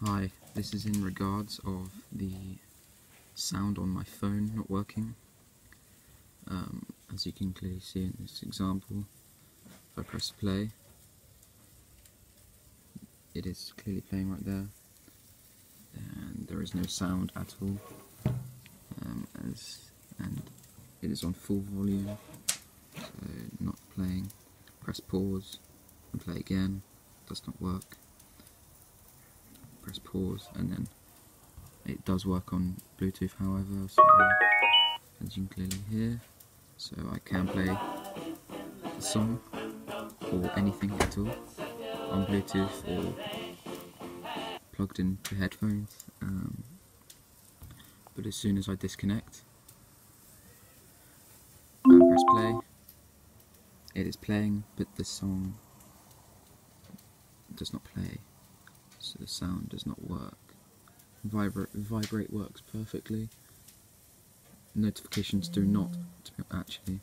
Hi, this is in regards of the sound on my phone not working. As you can clearly see in this example, if I press play, it is clearly playing right there, and there is no sound at all, and it is on full volume, so not playing. Press pause and play again, does not work. Press pause and then it does work on Bluetooth, however, so as you can clearly hear, so I can play a song or anything at all on Bluetooth or plugged into headphones, but as soon as I disconnect and press play, it is playing, but the song does not play, so the sound does not work. Vibrate works perfectly. Notifications do not, actually.